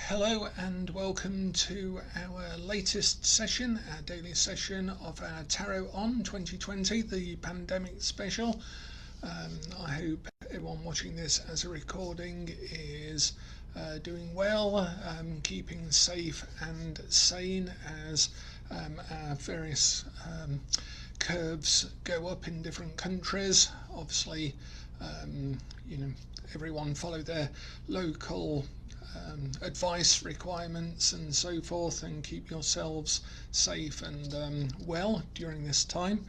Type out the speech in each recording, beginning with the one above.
Hello and welcome to our latest session, our daily session of our Tarot On 2020, the pandemic special. I hope everyone watching this as a recording is doing well, keeping safe and sane as our various curves go up in different countries. Obviously, everyone follow their local advice requirements and so forth, and keep yourselves safe and well during this time.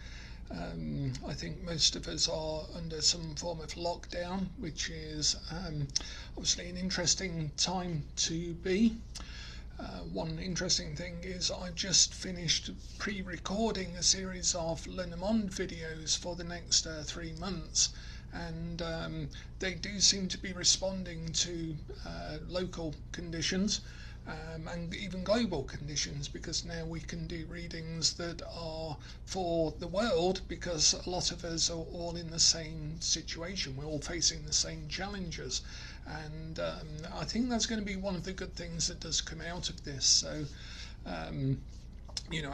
I think most of us are under some form of lockdown, which is obviously an interesting time to be. One interesting thing is I've just finished pre-recording a series of Lenormand videos for the next 3 months, and they do seem to be responding to local conditions and even global conditions, because now we can do readings that are for the world, because a lot of us are all in the same situation. We're all facing the same challenges, and I think that's going to be one of the good things that does come out of this. So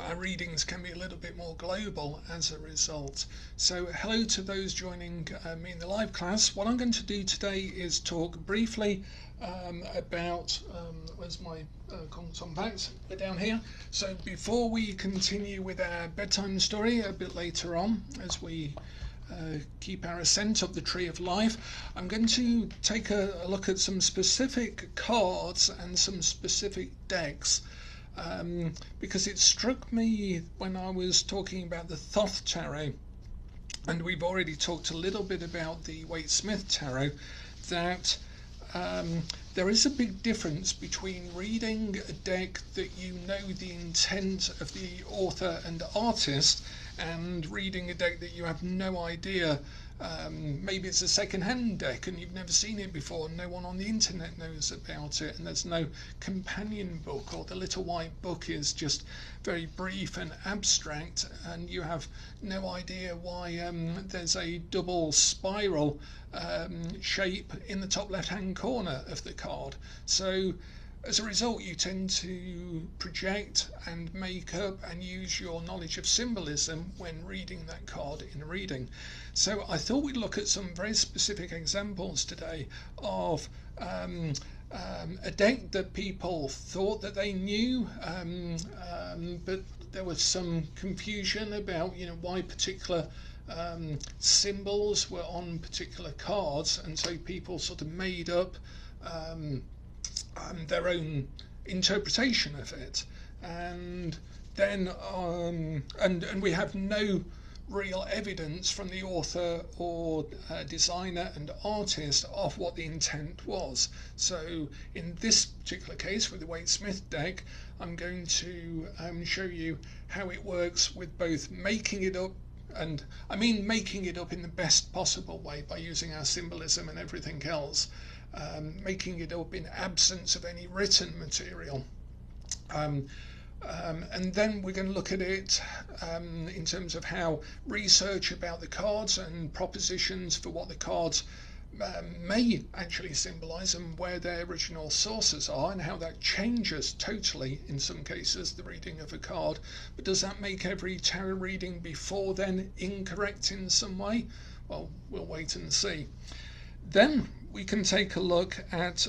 our readings can be a little bit more global as a result. So hello to those joining me in the live class. What I'm going to do today is talk briefly about where's my compact? They're down here. So before we continue with our bedtime story a bit later on, as we keep our ascent up the tree of life, I'm going to take a look at some specific cards and some specific decks. Because it struck me when I was talking about the Thoth Tarot, and we've already talked a little bit about the Waite-Smith Tarot, that there is a big difference between reading a deck that you know the intent of the author and artist, and reading a deck that you have no idea. Maybe it's a second-hand deck and you've never seen it before, and no one on the internet knows about it, and there's no companion book, or the little white book is just very brief and abstract, and you have no idea why there's a double spiral shape in the top left-hand corner of the card. So as a result, you tend to project and make up and use your knowledge of symbolism when reading that card in a reading. So I thought we'd look at some very specific examples today of a deck that people thought that they knew, but there was some confusion about why particular symbols were on particular cards, and so people sort of made up their own interpretation of it, and then and we have no real evidence from the author or designer and artist of what the intent was. So in this particular case with the Waite-Smith deck, I'm going to show you how it works with both making it up, and I mean making it up in the best possible way by using our symbolism and everything else, making it up in absence of any written material. And then we're going to look at it in terms of how research about the cards and propositions for what the cards may actually symbolize, and where their original sources are, and how that changes totally in some cases the reading of a card. But does that make every tarot reading before then incorrect in some way? Well, we'll wait and see. Then we can take a look at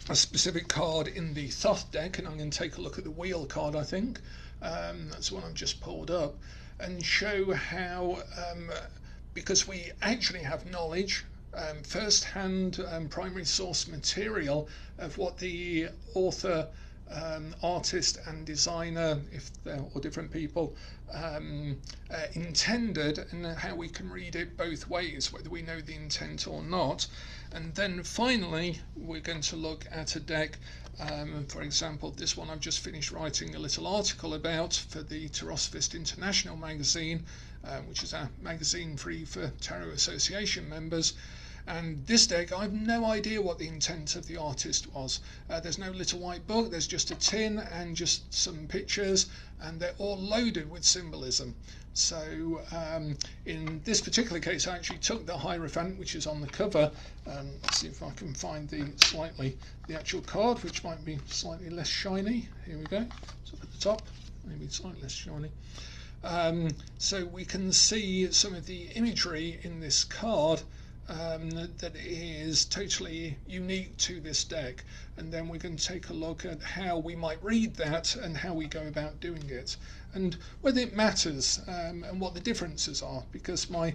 a specific card in the Thoth deck, and I'm going to take a look at the wheel card, I think. That's the one I've just pulled up, and show how, because we actually have knowledge, first-hand primary source material of what the author, artist and designer, if they're all different people, intended, and how we can read it both ways, whether we know the intent or not. And then finally we're going to look at a deck, for example this one I've just finished writing a little article about for the Tarosophist International magazine, which is our magazine free for Tarot Association members, And this deck, I have no idea what the intent of the artist was. There's no little white book, there's just a tin and just some pictures, and they're all loaded with symbolism. So in this particular case, I actually took the Hierophant, which is on the cover. Let's see if I can find the actual card, which might be slightly less shiny. Here we go. It's up at the top, maybe slightly less shiny. So we can see some of the imagery in this card that is totally unique to this deck, and then we're going to take a look at how we might read that and how we go about doing it, and whether it matters, and what the differences are, because my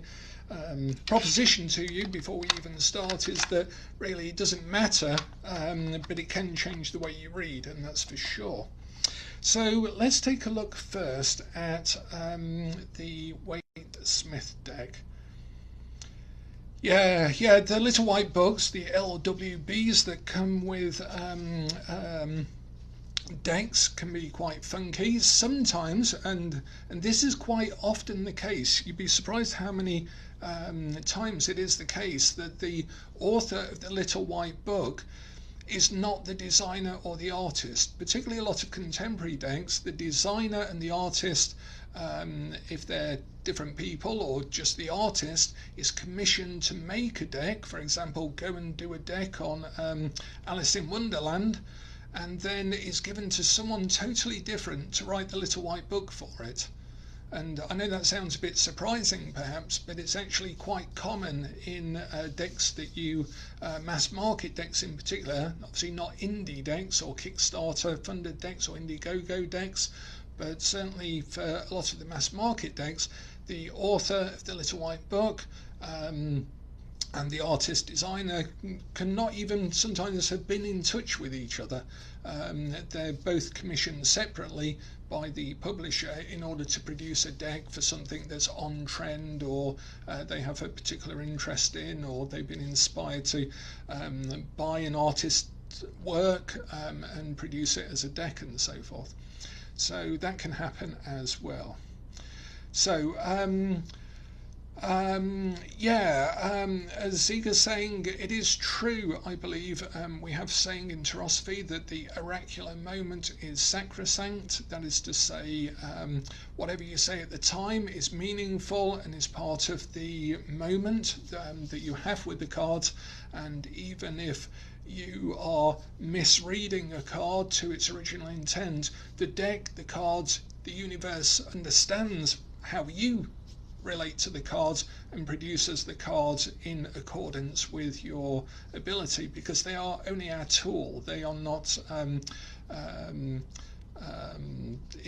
proposition to you before we even start is that really it doesn't matter, but it can change the way you read, and that's for sure. So let's take a look first at the Waite-Smith deck. Yeah, the little white books, the LWBs that come with decks can be quite funky sometimes, and this is quite often the case. You'd be surprised how many times it is the case that the author of the little white book is not the designer or the artist. Particularly a lot of contemporary decks, the designer and the artist, if they're different people, or just the artist is commissioned to make a deck. For example, go and do a deck on Alice in Wonderland, and then is given to someone totally different to write the little white book for it. And I know that sounds a bit surprising perhaps, but it's actually quite common in decks that you, mass market decks in particular, obviously not indie decks or Kickstarter funded decks or Indiegogo decks, but certainly for a lot of the mass market decks, the author of the little white book and the artist designer cannot even sometimes have been in touch with each other. They're both commissioned separately by the publisher in order to produce a deck for something that's on trend, or they have a particular interest in, or they've been inspired to buy an artist's work and produce it as a deck and so forth. So that can happen as well. So as Ziga's saying, it is true, I believe, we have saying in Terosophy that the oracular moment is sacrosanct. That is to say, whatever you say at the time is meaningful and is part of the moment that you have with the cards, and even if you are misreading a card to its original intent, the deck, the cards, the universe understands how you relate to the cards and produces the cards in accordance with your ability, because they are only our tool. They are not in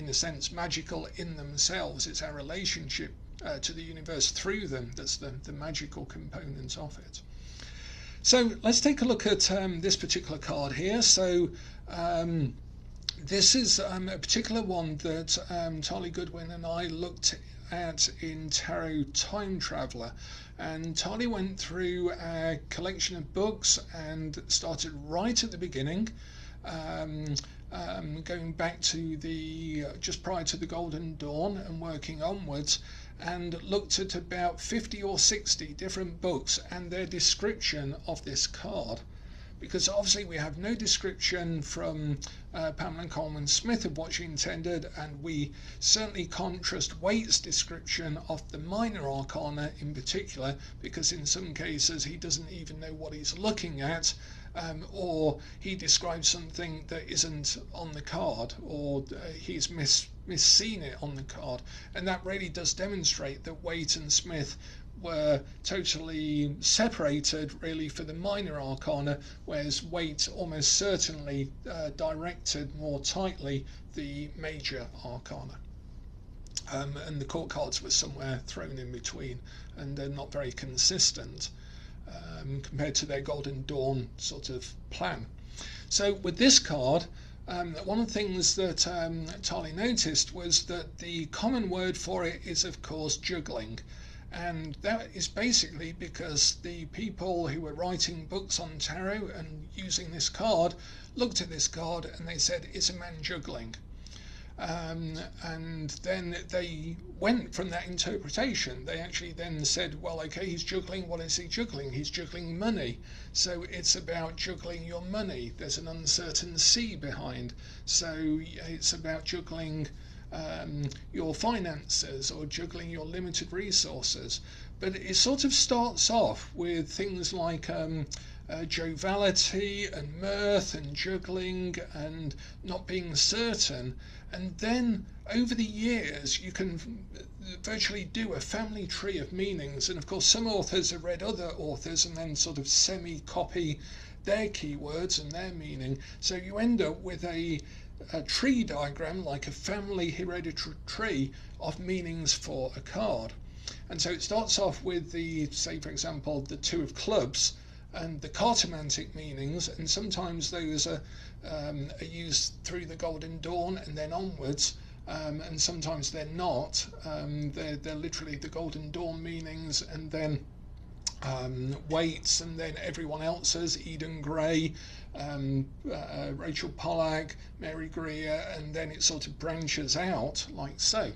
a sense magical in themselves. It's our relationship to the universe through them that's the magical component of it. So let's take a look at this particular card here. So this is a particular one that Charlie Goodwin and I looked at in Tarot Time Traveller, and Charlie went through a collection of books and started right at the beginning, going back to the just prior to the Golden Dawn and working onwards, and looked at about 50 or 60 different books and their description of this card. Because obviously we have no description from Pamela Coleman Smith of what she intended, and we certainly can't trust Waite's description of the minor arcana in particular, because in some cases he doesn't even know what he's looking at, or he describes something that isn't on the card, or he's misseen it on the card, and that really does demonstrate that Waite and Smith were totally separated really for the minor arcana, whereas Waite almost certainly directed more tightly the major arcana. And the court cards were somewhere thrown in between, and they're not very consistent compared to their Golden Dawn sort of plan. So with this card, one of the things that Charlie noticed was that the common word for it is of course juggling. And that is basically because the people who were writing books on tarot and using this card looked at this card and they said, it's a man juggling. And then they went from that interpretation. They actually then said, well, okay, he's juggling. What is he juggling? He's juggling money. So it's about juggling your money. There's an uncertain C behind. So it's about juggling your finances or juggling your limited resources. But it sort of starts off with things like joviality and mirth and juggling and not being certain. And then over the years, you can virtually do a family tree of meanings. And of course, some authors have read other authors and then sort of semi-copy their keywords and their meaning. So you end up with a tree diagram, like a family hereditary tree of meanings for a card. And so it starts off with the, say for example, the two of clubs and the cartomantic meanings, and sometimes those are used through the Golden Dawn and then onwards, and sometimes they're not. They're literally the Golden Dawn meanings, and then Waits, and then everyone else's, Eden Gray, Rachel Pollack, Mary Greer, and then it sort of branches out like so.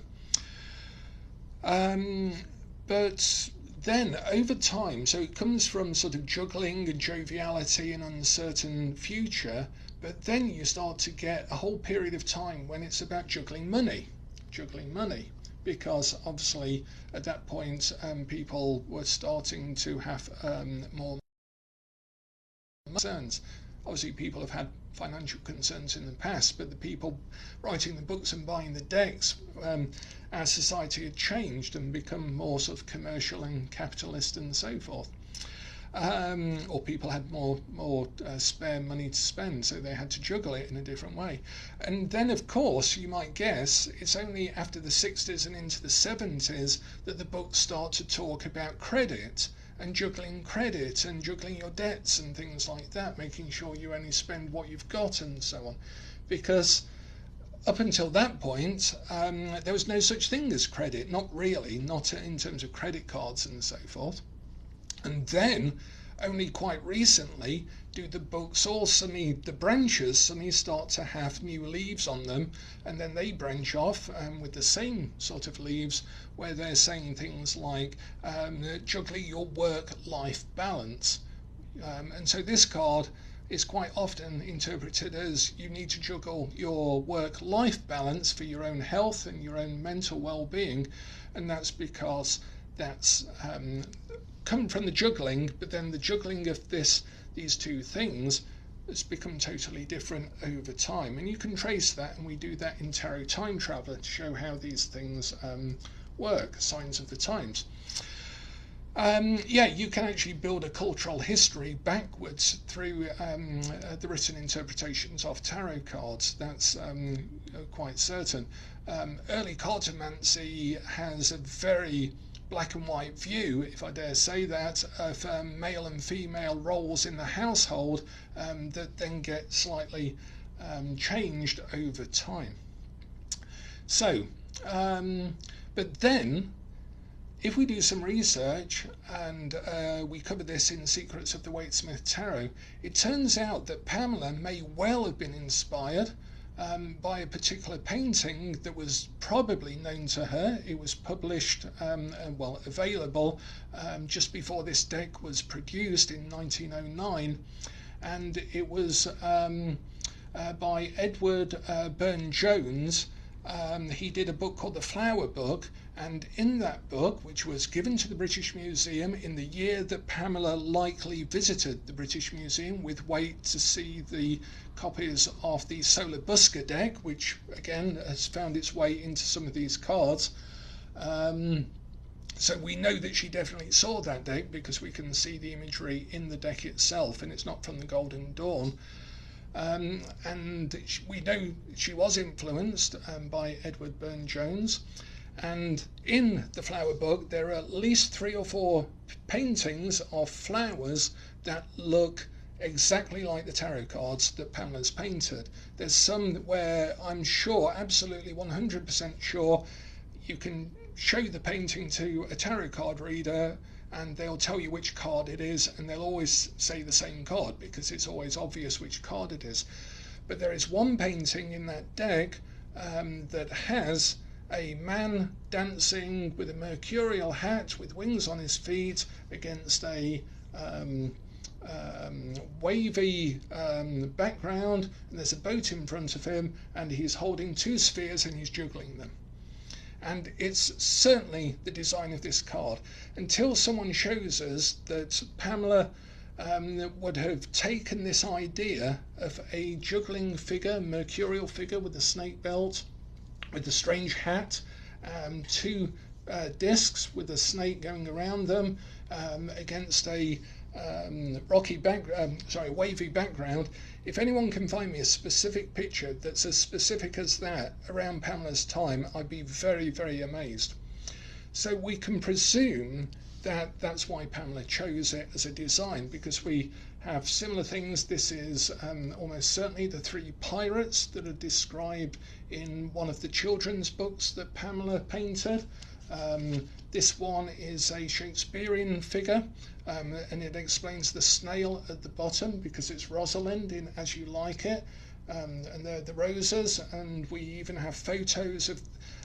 But then over time, so it comes from sort of juggling and joviality and uncertain future, but then you start to get a whole period of time when it's about juggling money, because obviously at that point people were starting to have more concerns. Obviously people have had financial concerns in the past, but the people writing the books and buying the decks, our society had changed and become more sort of commercial and capitalist and so forth. Or people had more spare money to spend, so they had to juggle it in a different way. And then of course you might guess it's only after the 60s and into the 70s that the books start to talk about credit and juggling your debts and things like that, making sure you only spend what you've got and so on. Because up until that point, there was no such thing as credit, not really, not in terms of credit cards and so forth. And then only quite recently do the books all suddenly, the branches suddenly start to have new leaves on them, and then they branch off with the same sort of leaves, where they're saying things like juggling your work-life balance. And so this card is quite often interpreted as you need to juggle your work-life balance for your own health and your own mental well-being, and that's because that's come from the juggling, but then the juggling of these two things has become totally different over time. And you can trace that, and we do that in Tarot Time Traveler to show how these things work, signs of the times. You can actually build a cultural history backwards through the written interpretations of tarot cards. That's quite certain. Early cartomancy has a very black and white view, if I dare say that, of male and female roles in the household that then get slightly changed over time. So, but then if we do some research, and we cover this in Secrets of the Waite-Smith Tarot, it turns out that Pamela may well have been inspired by a particular painting that was probably known to her. It was published, available just before this deck was produced in 1909, and it was by Edward Burne-Jones. He did a book called The Flower Book, and in that book, which was given to the British Museum in the year that Pamela likely visited the British Museum with Waite to see the copies of the Solar Busker deck, which again has found its way into some of these cards. So we know that she definitely saw that deck because we can see the imagery in the deck itself, and it's not from the Golden Dawn. And we know she was influenced by Edward Burne-Jones, and in the Flower Book there are at least 3 or 4 paintings of flowers that look exactly like the tarot cards that Pamela's painted. There's some where I'm sure, absolutely 100% sure, you can show the painting to a tarot card reader and they'll tell you which card it is, and they'll always say the same card because it's always obvious which card it is. But there is one painting in that deck that has a man dancing with a mercurial hat with wings on his feet against a wavy background, and there's a boat in front of him, and he's holding two spheres and he's juggling them. And it's certainly the design of this card, until someone shows us that Pamela would have taken this idea of a juggling figure, mercurial figure with a snake belt, with a strange hat, two discs with a snake going around them, against a wavy background. If anyone can find me a specific picture that's as specific as that around Pamela's time, I'd be very, very amazed. So we can presume that that's why Pamela chose it as a design, because we have similar things. This is almost certainly the three pirates that are described in one of the children's books that Pamela painted. This one is a Shakespearean figure, and it explains the snail at the bottom because it's Rosalind in As You Like It, and the roses, and we even have photos of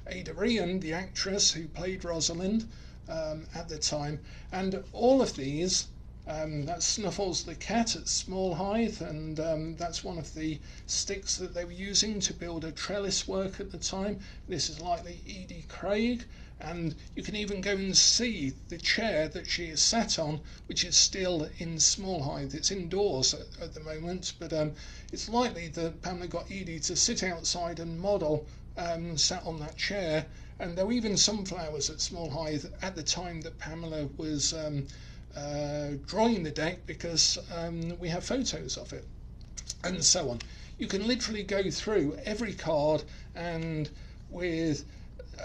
Ada Rehan, the actress who played Rosalind at the time. And all of these, that's Snuffles the cat at Small Height, and that's one of the sticks that they were using to build a trellis work at the time. This is likely Edie Craig, and you can even go and see the chair that she is sat on, which is still in Small Height. It's indoors at the moment, but it's likely that Pamela got Edie to sit outside and model sat on that chair. And there were even sunflowers at Small Height at the time that Pamela was drawing the deck, because we have photos of it, and so on. You can literally go through every card, and with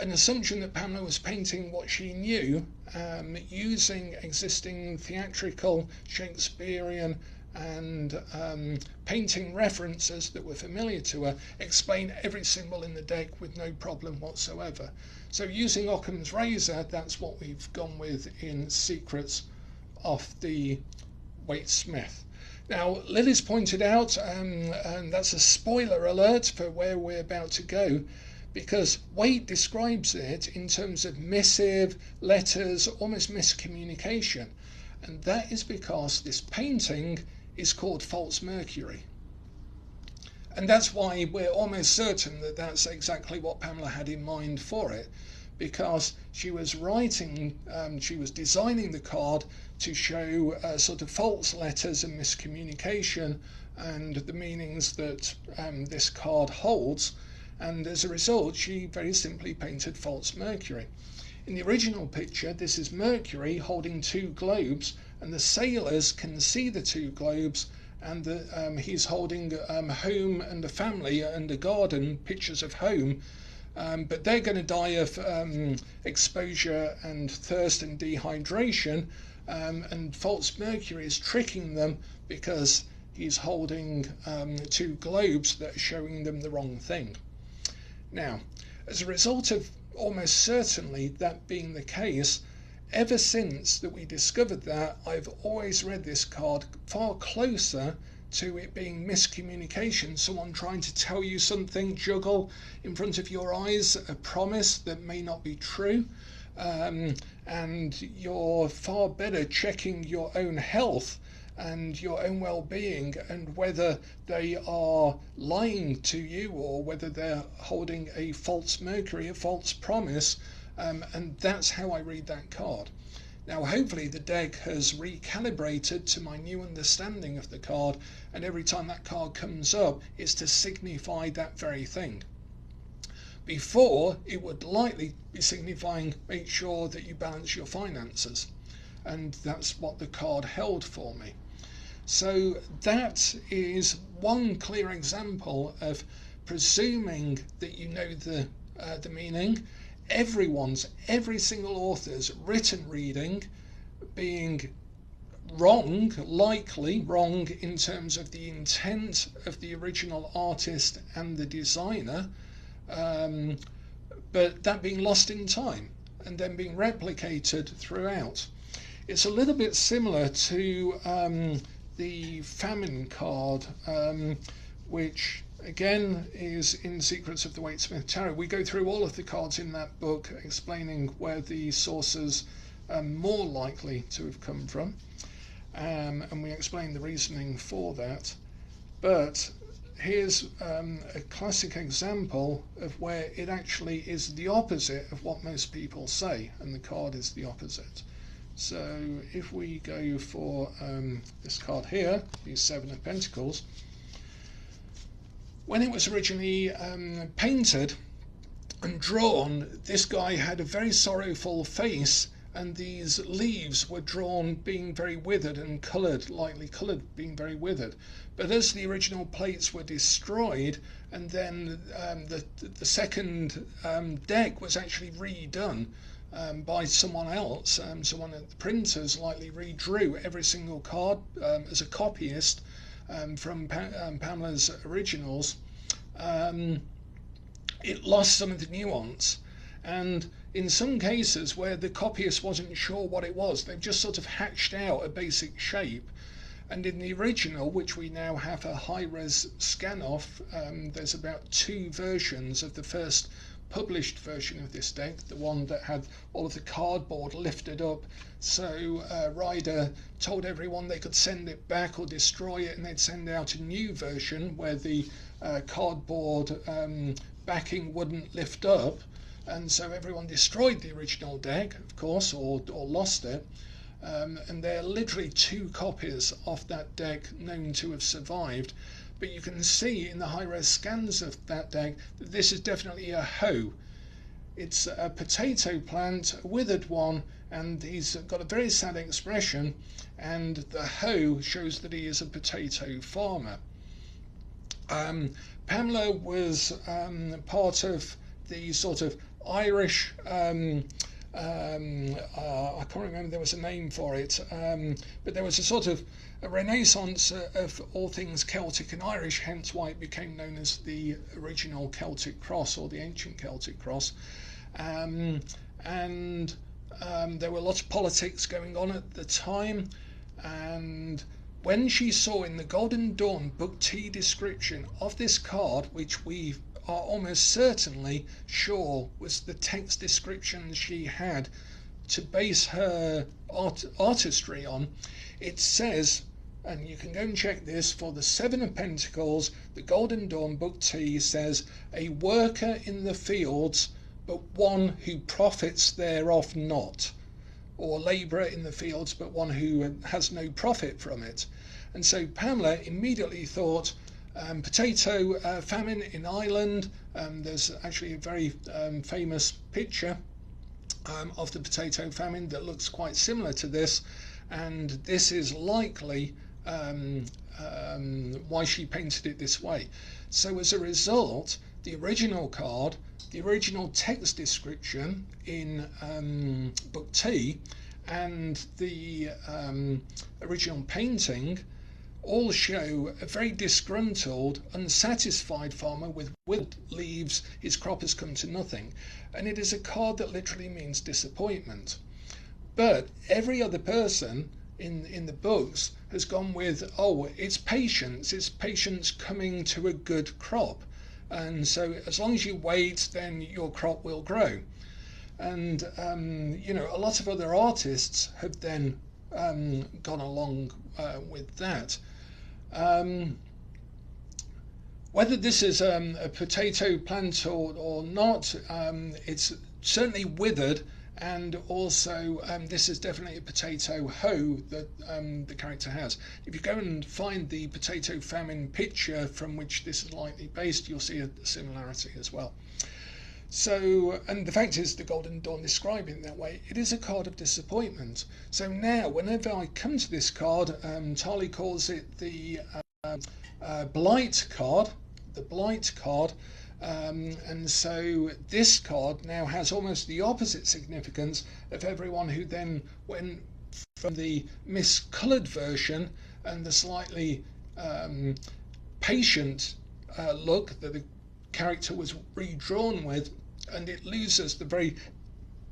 an assumption that Pamela was painting what she knew, using existing theatrical, Shakespearean and painting references that were familiar to her, explain every symbol in the deck with no problem whatsoever. So using Occam's razor, that's what we've gone with in Secrets of the Waite Smith. Now, Lily's pointed out, and that's a spoiler alert for where we're about to go, because Waite describes it in terms of missive, letters, almost miscommunication. And that is because this painting is called False Mercury. And that's why we're almost certain that that's exactly what Pamela had in mind for it, because she was she was designing the card to show sort of false letters and miscommunication and the meanings that this card holds. And as a result, she very simply painted False Mercury. In the original picture, this is Mercury holding two globes, and the sailors can see the two globes, and he's holding home and a family and a garden, pictures of home, but they're going to die of exposure and thirst and dehydration, and False Mercury is tricking them because he's holding two globes that are showing them the wrong thing. Now, as a result of almost certainly that being the case, ever since that we discovered that, I've always read this card far closer to it being miscommunication, someone trying to tell you something, juggle in front of your eyes a promise that may not be true, and you're far better checking your own health and your own well-being, and whether they are lying to you or whether they're holding a false Mercury, a false promise, and that's how I read that card. Now, hopefully the deck has recalibrated to my new understanding of the card, and every time that card comes up, it's to signify that very thing. Before, it would likely be signifying make sure that you balance your finances, and that's what the card held for me. So that is one clear example of presuming that you know the meaning. Every single author's written reading being wrong, likely wrong in terms of the intent of the original artist and the designer, but that being lost in time and then being replicated throughout. It's a little bit similar to the famine card, which again, is in Secrets of the Waite-Smith Tarot. We go through all of the cards in that book, explaining where the sources are more likely to have come from, and we explain the reasoning for that. But here's a classic example of where it actually is the opposite of what most people say, and the card is the opposite. So if we go for this card here, the Seven of Pentacles, when it was originally painted and drawn, this guy had a very sorrowful face, and these leaves were drawn being very withered and coloured, lightly coloured, being very withered. But as the original plates were destroyed, and then the second deck was actually redone by someone else, so one of the printers lightly redrew every single card as a copyist from Pamela's originals, it lost some of the nuance. And in some cases where the copyist wasn't sure what it was, they've just sort of hatched out a basic shape. And in the original, which we now have a high-res scan of, there's about 2 versions of the first published version of this deck, the one that had all of the cardboard lifted up, so Ryder told everyone they could send it back or destroy it, and they'd send out a new version where the cardboard backing wouldn't lift up, and so everyone destroyed the original deck, of course, or lost it. And there are literally 2 copies of that deck known to have survived. But you can see in the high-res scans of that deck that this is definitely a hoe. It's a potato plant, a withered one, and he's got a very sad expression, and the hoe shows that he is a potato farmer. Pamela was part of the sort of Irish, I can't remember, there was a name for it, but there was a sort of a renaissance of all things Celtic and Irish, hence why it became known as the original Celtic cross, or the ancient Celtic cross. And there were lots of politics going on at the time, and when she saw in the Golden Dawn Book T description of this card, which we are almost certainly sure was the text description she had to base her artistry on, it says, and you can go and check this, for the Seven of Pentacles, the Golden Dawn Book T says, a worker in the fields, but one who profits thereof not, or labourer in the fields, but one who has no profit from it. And so Pamela immediately thought, potato famine in Ireland. There's actually a very famous picture of the potato famine that looks quite similar to this, and this is likely why she painted it this way. So as a result, the original card, the original text description in Book T, and the original painting all show a very disgruntled, unsatisfied farmer with withered leaves. His crop has come to nothing, and it is a card that literally means disappointment. But every other person in the books has gone with, oh, it's patience coming to a good crop, and so as long as you wait, then your crop will grow. And you know, a lot of other artists have then gone along with that. Whether this is a potato plant or not, it's certainly withered, and also this is definitely a potato hoe that the character has. If you go and find the potato famine picture from which this is likely based, you'll see a similarity as well. So, and the fact is, the Golden Dawn describe it that way. It is a card of disappointment. So now, whenever I come to this card, Tali calls it the Blight card, and so this card now has almost the opposite significance of everyone who then went from the miscoloured version and the slightly patient look that the character was redrawn with, and it loses the very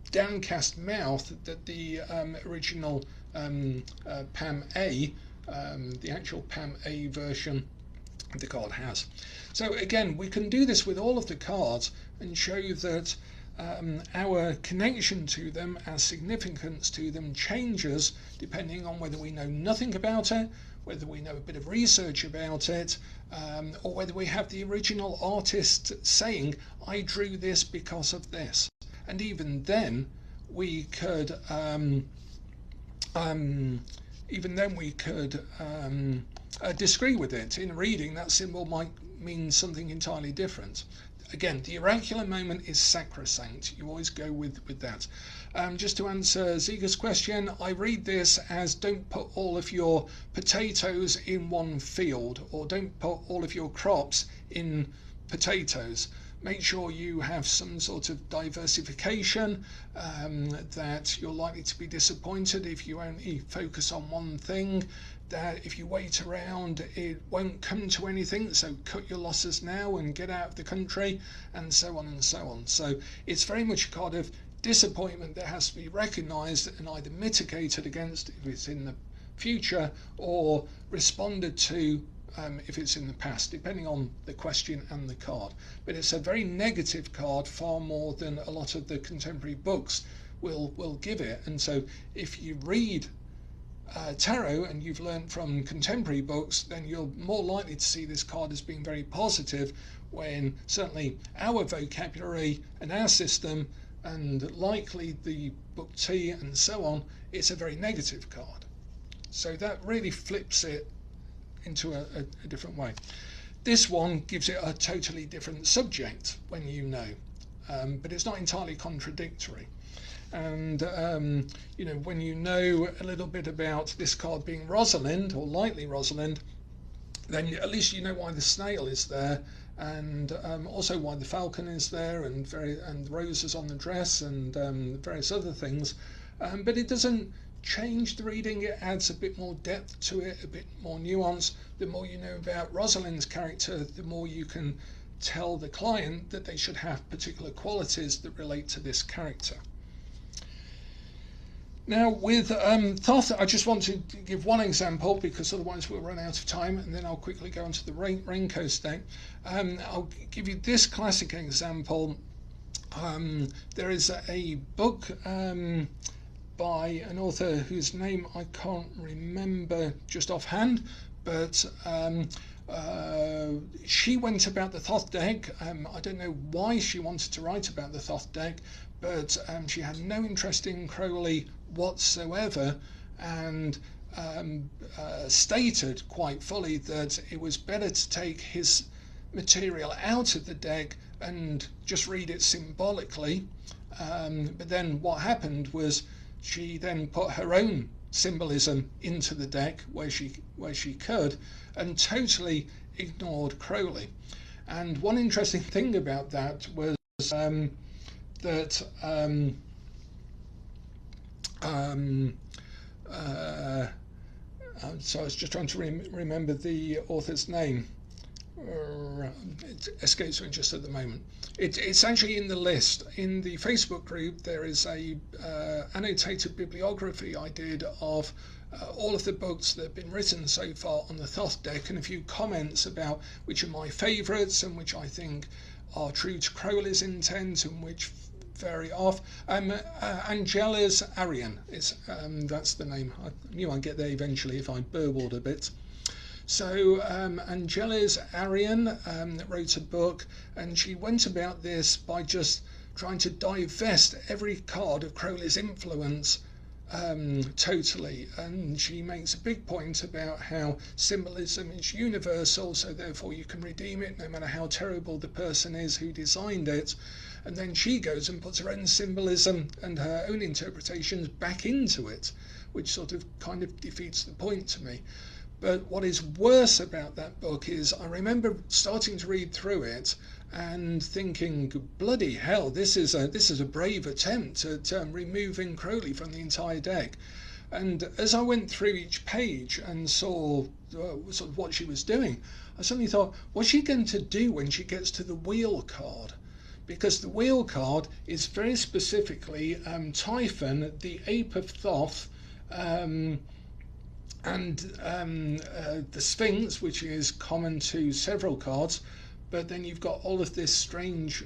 downcast mouth that the original Pam A, the actual Pam A version, the card has. So again, we can do this with all of the cards and show that our connection to them, our significance to them changes depending on whether we know nothing about it, whether we know a bit of research about it, or whether we have the original artist saying, I drew this because of this. And even then we could disagree with it. In a reading, that symbol might mean something entirely different. Again, the oracular moment is sacrosanct. You always go with that. Just to answer Ziga's question, I read this as don't put all of your potatoes in one field, or don't put all of your crops in potatoes. Make sure you have some sort of diversification, that you're likely to be disappointed if you only focus on one thing, that if you wait around it won't come to anything, so cut your losses now and get out of the country, and so on and so on. So it's very much a kind of disappointment that has to be recognised and either mitigated against if it's in the future, or responded to if it's in the past, depending on the question and the card. But it's a very negative card, far more than a lot of the contemporary books will give it. And so if you read tarot and you've learned from contemporary books, then you're more likely to see this card as being very positive, when certainly our vocabulary and our system, and likely the book T and so on, it's a very negative card. So that really flips it into a different way. This one gives it a totally different subject when you know, but it's not entirely contradictory. And when you know a little bit about this card being Rosalind, or likely Rosalind, then at least you know why the snail is there, and also why the falcon is there, and roses on the dress, and various other things. But it doesn't change the reading. It adds a bit more depth to it, a bit more nuance. The more you know about Rosalind's character, the more you can tell the client that they should have particular qualities that relate to this character. Now with Thoth, I just want to give one example, because otherwise we'll run out of time, and then I'll quickly go on to the Raincoast deck. I'll give you this classic example. There is a book by an author whose name I can't remember just offhand, but she went about the Thoth deck. I don't know why she wanted to write about the Thoth deck, but she had no interest in Crowley whatsoever, and stated quite fully that it was better to take his material out of the deck and just read it symbolically. But then what happened was she then put her own symbolism into the deck where she could, and totally ignored Crowley. And one interesting thing about that was that so I was just trying to remember the author's name. It escapes me just at the moment. It's actually in the list. In the Facebook group there is a annotated bibliography I did of all of the books that have been written so far on the Thoth deck, and a few comments about which are my favourites and which I think are true to Crowley's intent and which vary off. Angela's Arian is that's the name. I knew I'd get there eventually if I burbled a bit. So Angela's Arian wrote a book, and she went about this by just trying to divest every card of Crowley's influence totally, and she makes a big point about how symbolism is universal, so therefore you can redeem it no matter how terrible the person is who designed it. And then she goes and puts her own symbolism and her own interpretations back into it, which sort of kind of defeats the point to me. But what is worse about that book is I remember starting to read through it and thinking, bloody hell, this is a brave attempt at removing Crowley from the entire deck. And as I went through each page and saw sort of what she was doing, I suddenly thought, what's she going to do when she gets to the wheel card? Because the wheel card is very specifically Typhon, the ape of Thoth, and the Sphinx, which is common to several cards, but then you've got all of this strange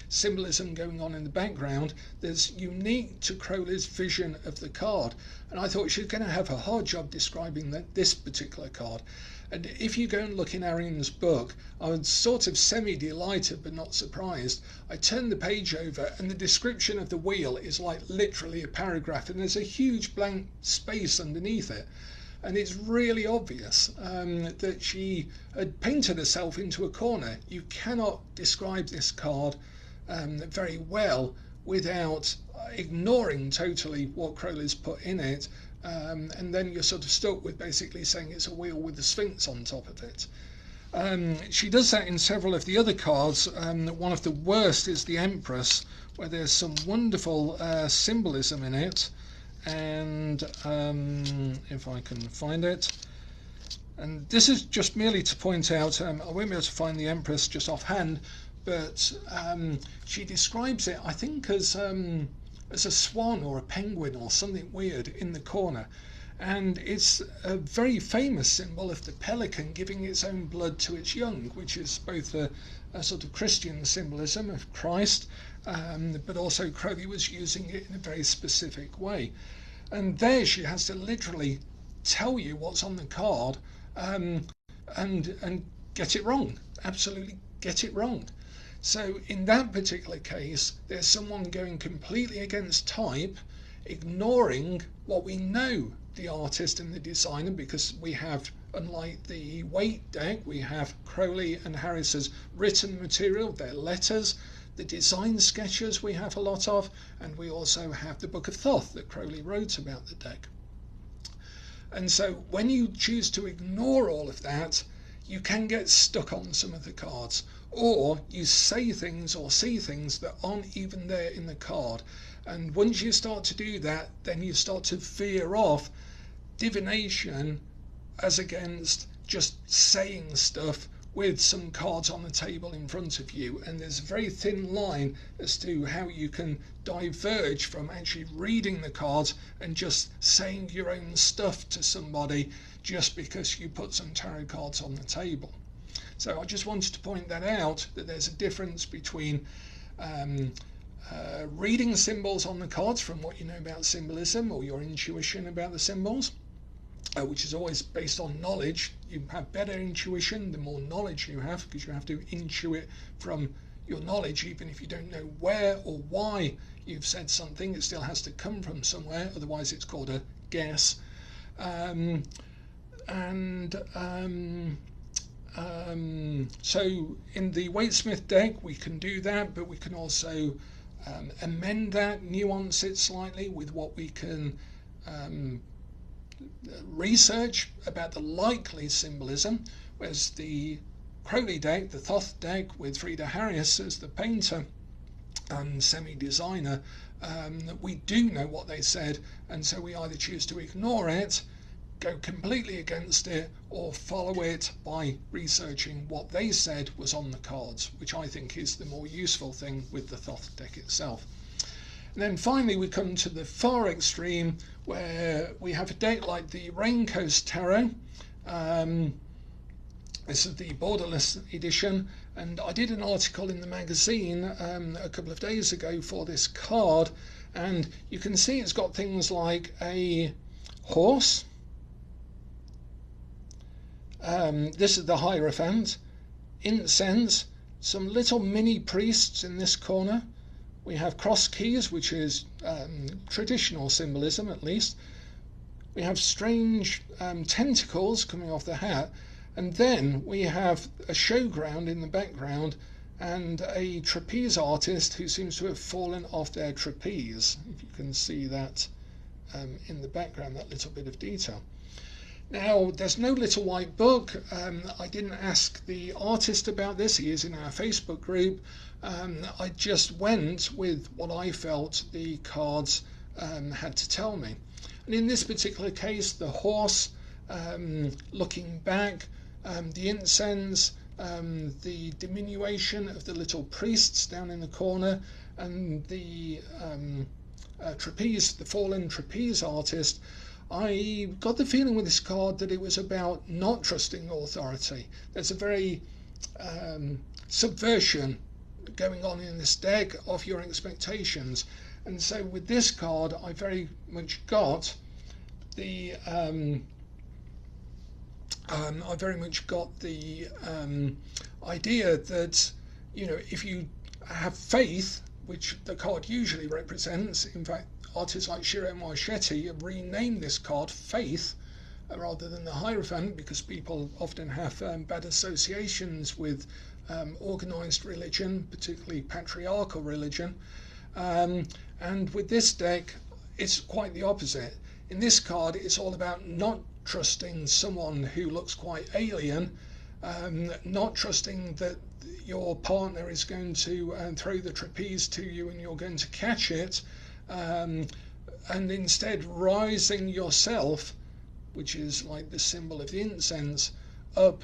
symbolism going on in the background that's unique to Crowley's vision of the card. And I thought she's going to have a hard job describing this particular card. And if you go and look in Arian's book, I was sort of semi-delighted but not surprised. I turned the page over and the description of the wheel is like literally a paragraph, and there's a huge blank space underneath it. And it's really obvious that she had painted herself into a corner. You cannot describe this card very well without ignoring totally what Crowley's put in it, and then you're sort of stuck with basically saying it's a wheel with the Sphinx on top of it. She does that in several of the other cards. One of the worst is the Empress, where there's some wonderful symbolism in it. And if I can find it, and this is just merely to point out, I won't be able to find the Empress just offhand, but she describes it, I think, as a swan or a penguin or something weird in the corner, and it's a very famous symbol of the pelican giving its own blood to its young, which is both a sort of Christian symbolism of Christ, but also Crowley was using it in a very specific way. And there she has to literally tell you what's on the card, and get it wrong, absolutely get it wrong. So in that particular case, there's someone going completely against type, ignoring what we know the artist and the designer, because we have, unlike the Waite deck, we have Crowley and Harris's written material, their letters, the design sketches we have a lot of, and we also have the Book of Thoth that Crowley wrote about the deck. And so when you choose to ignore all of that, you can get stuck on some of the cards, or you say things or see things that aren't even there in the card. And once you start to do that, then you start to veer off divination as against just saying stuff with some cards on the table in front of you. And there's a very thin line as to how you can diverge from actually reading the cards and just saying your own stuff to somebody just because you put some tarot cards on the table. So I just wanted to point that out, that there's a difference between reading symbols on the cards from what you know about symbolism or your intuition about the symbols, which is always based on knowledge. You have better intuition the more knowledge you have, because you have to intuit from your knowledge. Even if you don't know where or why you've said something, it still has to come from somewhere, otherwise it's called a guess. So in the Waite-Smith deck we can do that, but we can also amend that, nuance it slightly with what we can research about the likely symbolism, whereas the Crowley deck, the Thoth deck with Frieda Harries as the painter and semi-designer, we do know what they said, and so we either choose to ignore it, go completely against it, or follow it by researching what they said was on the cards, which I think is the more useful thing with the Thoth deck itself. And then finally we come to the far extreme, where we have a deck like the Raincoast Tarot. This is the borderless edition, and I did an article in the magazine a couple of days ago for this card, and you can see it's got things like a horse. This is the Hierophant, incense, some little mini priests in this corner. We have cross keys, which is traditional symbolism at least. We have strange tentacles coming off the hat, and then we have a showground in the background and a trapeze artist who seems to have fallen off their trapeze, if you can see that in the background, that little bit of detail. Now, there's no little white book. I didn't ask the artist about this. He is in our Facebook group. I just went with what I felt the cards had to tell me. And in this particular case, the horse looking back, the incense, the diminution of the little priests down in the corner, and the trapeze, the fallen trapeze artist, I got the feeling with this card that it was about not trusting authority. There's a very subversion going on in this deck of your expectations, and so with this card I very much got the idea that, you know, if you have faith, which the card usually represents, in fact artists like Shiro Marchetti have renamed this card Faith rather than the Hierophant, because people often have bad associations with organized religion, particularly patriarchal religion. And with this deck, it's quite the opposite. In this card, it's all about not trusting someone who looks quite alien, not trusting that your partner is going to throw the trapeze to you and you're going to catch it, and instead rising yourself, which is like the symbol of the incense, up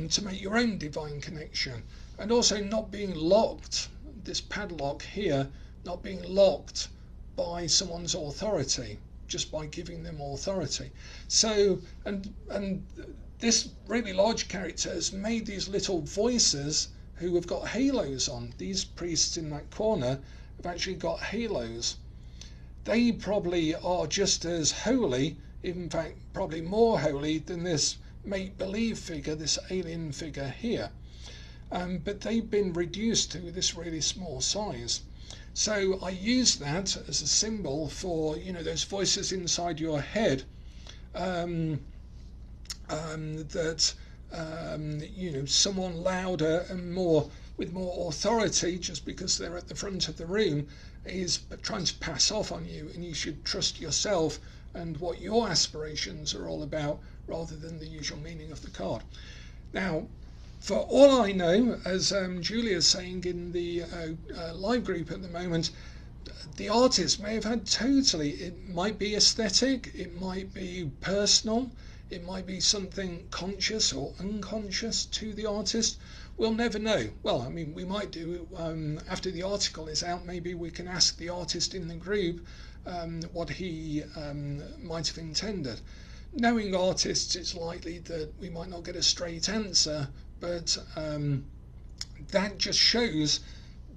to make your own divine connection, and also not being locked, this padlock here, not being locked by someone's authority, just by giving them authority. So, and this really large character has made these little voices who have got halos on. These priests in that corner have actually got halos. They probably are just as holy, in fact probably more holy than this make-believe figure, this alien figure here. But they've been reduced to this really small size. So I use that as a symbol for, you know, those voices inside your head, that you know, someone louder and more with more authority, just because they're at the front of the room, is trying to pass off on you, and you should trust yourself and what your aspirations are all about, rather than the usual meaning of the card. Now, for all I know, as Julia's saying in the live group at the moment, the artist may have had totally, it might be aesthetic, it might be personal, it might be something conscious or unconscious to the artist. We'll never know. Well, I mean, we might do, after the article is out, maybe we can ask the artist in the group what he might have intended. Knowing artists, it's likely that we might not get a straight answer, but that just shows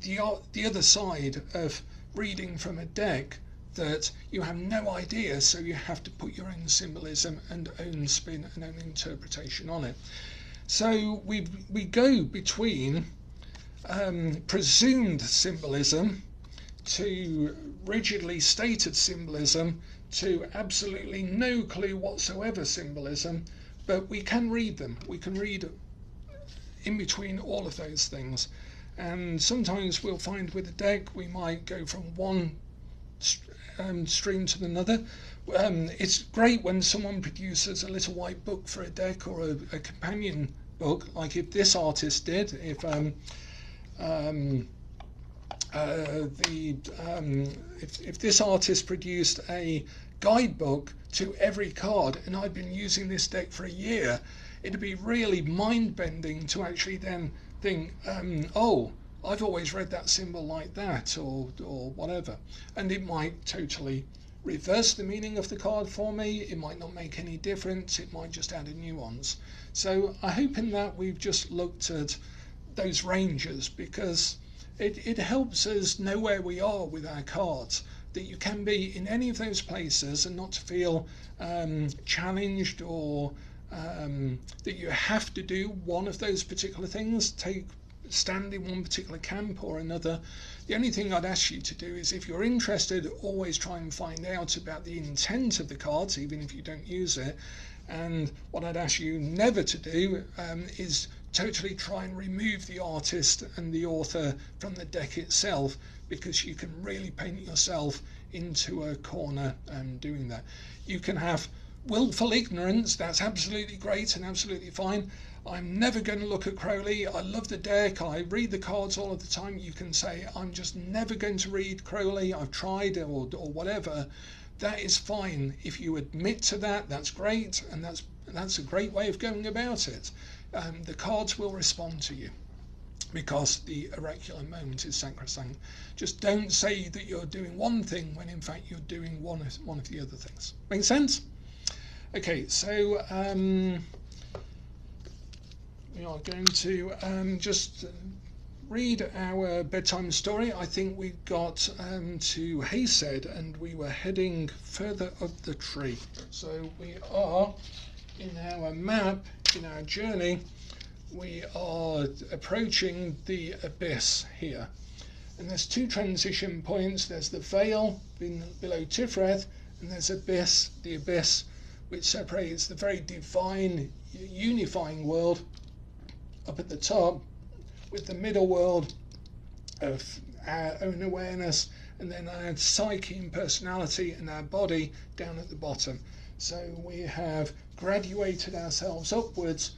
the other side of reading from a deck, that you have no idea, so you have to put your own symbolism and own spin and own interpretation on it. So we go between presumed symbolism to rigidly stated symbolism to absolutely no clue whatsoever symbolism, but we can read them. We can read in between all of those things, and sometimes we'll find with a deck we might go from one stream to another. It's great when someone produces a little white book for a deck, or a companion book, like if this artist did, if this artist produced a guidebook to every card, and I'd been using this deck for a year, it'd be really mind-bending to actually then think, oh, I've always read that symbol like that, or whatever, and it might totally reverse the meaning of the card for me. It might not make any difference, it might just add a nuance. So I hope in that we've just looked at those ranges, because it helps us know where we are with our cards, that you can be in any of those places and not to feel challenged, or that you have to do one of those particular things, stand in one particular camp or another. The only thing I'd ask you to do is, if you're interested, always try and find out about the intent of the cards, even if you don't use it. And what I'd ask you never to do is totally try and remove the artist and the author from the deck itself, because you can really paint yourself into a corner doing that. You can have willful ignorance, that's absolutely great and absolutely fine. I'm never going to look at Crowley. I love the deck, I read the cards all of the time. You can say, I'm just never going to read Crowley, I've tried, or whatever. That is fine. If you admit to that, that's great, and that's a great way of going about it. The cards will respond to you. because the oracular moment is sacrosanct. Just don't say that you're doing one thing when in fact you're doing one of the other things. Make sense? Okay, so we are going to just read our bedtime story. I think we got to Chesed and we were heading further up the tree. So we are in our map, in our journey, we are approaching the abyss here. And there's two transition points. There's the veil below Tiferet, and there's abyss, the abyss, which separates the very divine, unifying world up at the top with the middle world of our own awareness, and then our psyche and personality and our body down at the bottom. So we have graduated ourselves upwards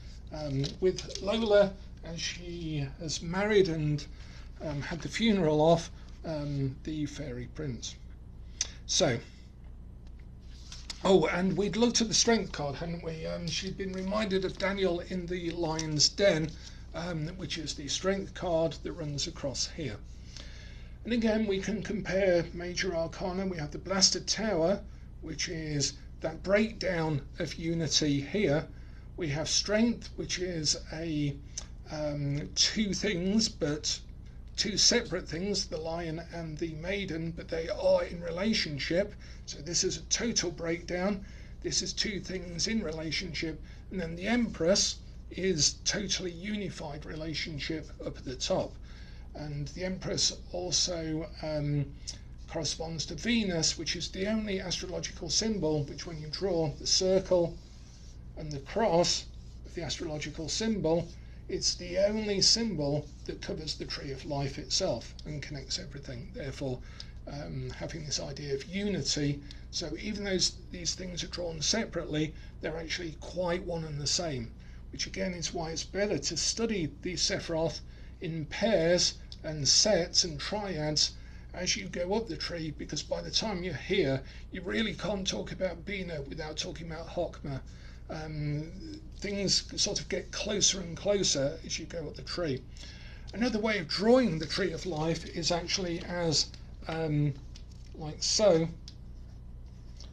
with Lola, as she has married and had the funeral of the fairy prince. So, oh, and we'd looked at the strength card, hadn't we? She'd been reminded of Daniel in the lion's den, which is the strength card that runs across here. And again, we can compare major arcana. We have the blasted tower, which is that breakdown of unity here. We have strength, which is a two things, but two separate things, the lion and the maiden, but they are in relationship. So this is a total breakdown. This is two things in relationship. And then the Empress is totally unified relationship up at the top. And the Empress also corresponds to Venus, which is the only astrological symbol which, when you draw the circle and the cross of the astrological symbol, it's the only symbol that covers the tree of life itself and connects everything. Therefore, having this idea of unity. So even though these things are drawn separately, they're actually quite one and the same, which again is why it's better to study these Sephiroth in pairs and sets and triads as you go up the tree, because by the time you're here, you really can't talk about Bina without talking about Chokmah. Things sort of get closer and closer as you go up the tree. Another way of drawing the tree of life is actually as like so,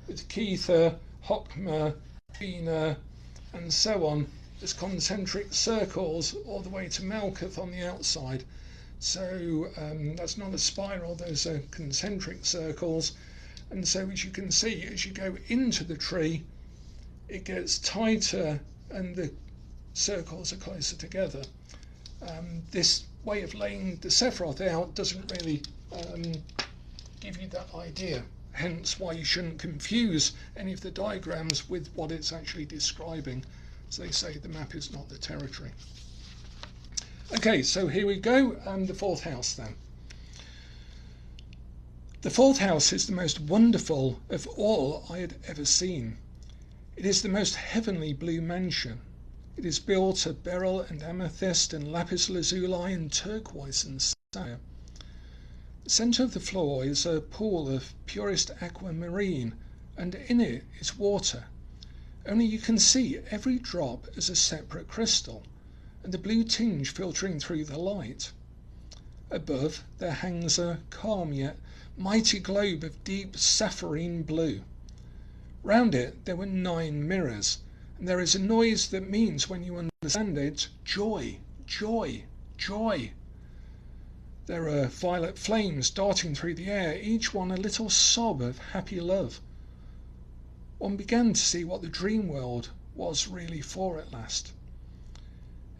with Kether, Chokmah, Bina, and so on, as concentric circles all the way to Malkuth on the outside. So that's not a spiral, those are concentric circles. And so as you can see, as you go into the tree, it gets tighter and the circles are closer together. This way of laying the Sephiroth out doesn't really give you that idea, hence why you shouldn't confuse any of the diagrams with what it's actually describing. As they say, the map is not the territory. Okay, so here we go, the fourth house then. The fourth house is the most wonderful of all I had ever seen. It is the most heavenly blue mansion. It is built of beryl and amethyst and lapis lazuli and turquoise and sapphire. The centre of the floor is a pool of purest aquamarine, and in it is water. Only you can see every drop as a separate crystal, and the blue tinge filtering through the light. Above there hangs a calm yet mighty globe of deep sapphirine blue. Round it there were 9 mirrors, and there is a noise that means, when you understand it, joy, joy, joy. There are violet flames darting through the air, each one a little sob of happy love. One began to see what the dream world was really for at last.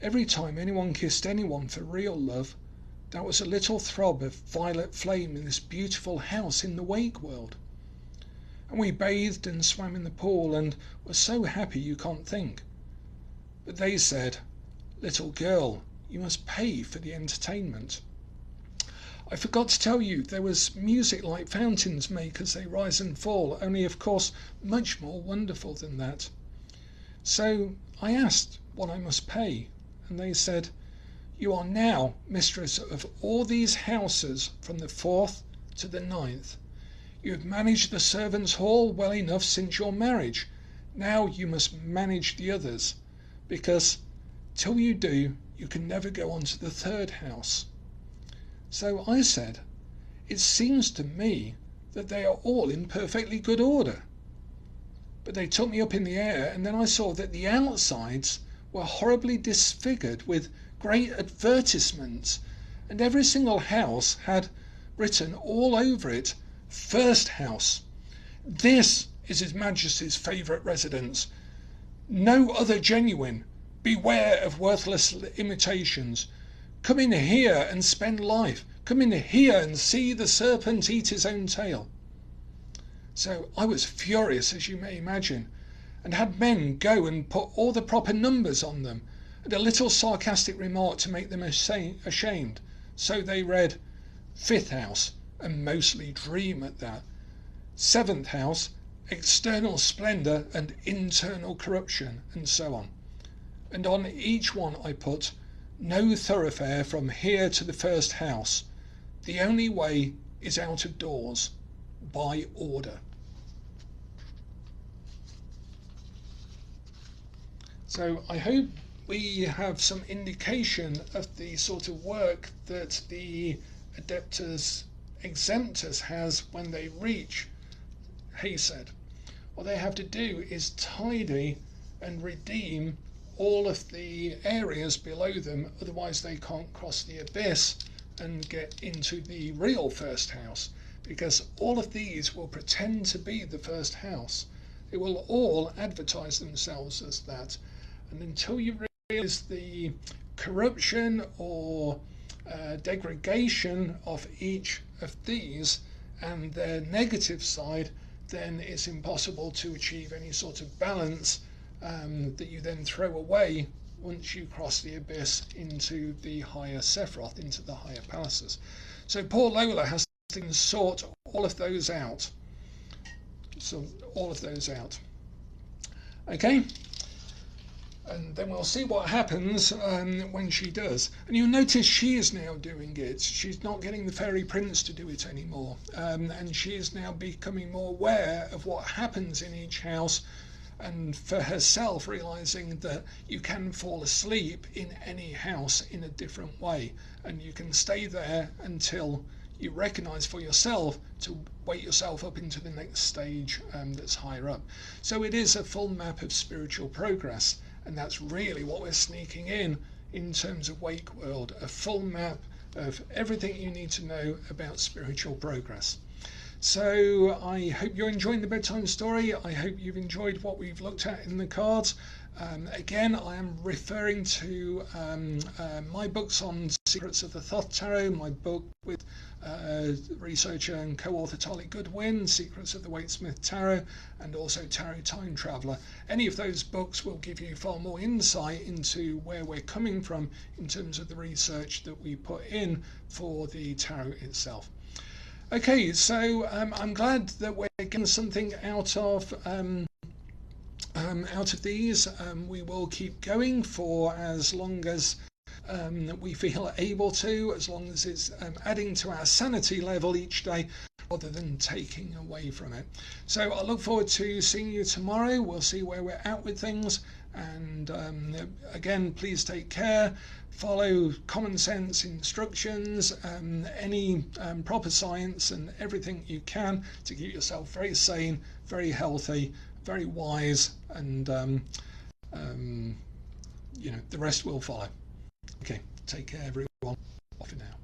Every time anyone kissed anyone for real love, that was a little throb of violet flame in this beautiful house in the wake world. And we bathed and swam in the pool and were so happy you can't think. But they said, "Little girl, you must pay for the entertainment." I forgot to tell you there was music like fountains make as they rise and fall, only of course much more wonderful than that. So I asked what I must pay, and they said, "You are now mistress of all these houses from the 4th to the 9th. You have managed the servants' hall well enough since your marriage. Now you must manage the others, because till you do, you can never go on to the third house. So I said, it seems to me that they are all in perfectly good order. But they took me up in the air, and then I saw that the outsides were horribly disfigured with great advertisements, and every single house had written all over it, "First house. This is His Majesty's favourite residence. No other genuine. Beware of worthless imitations. Come in here and spend life. Come in here and see the serpent eat his own tail." So I was furious, as you may imagine, and had men go and put all the proper numbers on them, and a little sarcastic remark to make them ashamed. So they read, "Fifth house," and mostly dream at that. "Seventh house, external splendour and internal corruption," and so on. And on each one I put, "No thoroughfare from here to the first house. The only way is out of doors, by order." So I hope we have some indication of the sort of work that the Adeptus Exemptus has when they reach Chesed. What they have to do is tidy and redeem all of the areas below them, otherwise they can't cross the abyss and get into the real first house, because all of these will pretend to be the first house. They will all advertise themselves as that, and until you realize the corruption or degradation of each of these and their negative side, then it's impossible to achieve any sort of balance that you then throw away once you cross the abyss into the higher Sephiroth, into the higher palaces. So poor Lola has to sort all of those out. Okay? And then we'll see what happens when she does. And you'll notice she is now doing it. She's not getting the fairy prince to do it anymore. And she is now becoming more aware of what happens in each house, and for herself realizing that you can fall asleep in any house in a different way, and you can stay there until you recognize for yourself to wake yourself up into the next stage that's higher up. So it is a full map of spiritual progress, and that's really what we're sneaking in terms of Wake World, a full map of everything you need to know about spiritual progress. So I hope you're enjoying the bedtime story. I hope you've enjoyed what we've looked at in the cards. Again, I am referring to my books on Secrets of the Thoth Tarot, my book with researcher and co-author Tolly Goodwin, Secrets of the Waitsmith Tarot, and also Tarot Time Traveller. Any of those books will give you far more insight into where we're coming from in terms of the research that we put in for the tarot itself. Okay, so I'm glad that we're getting something out of these. We will keep going for as long as we feel able to, as long as it's adding to our sanity level each day rather than taking away from it. So I look forward to seeing you tomorrow. We'll see where we're at with things, and again, please take care. Follow common sense instructions, any proper science, and everything you can to keep yourself very sane, very healthy, very wise, and the rest will follow. Okay, take care everyone. Off for now.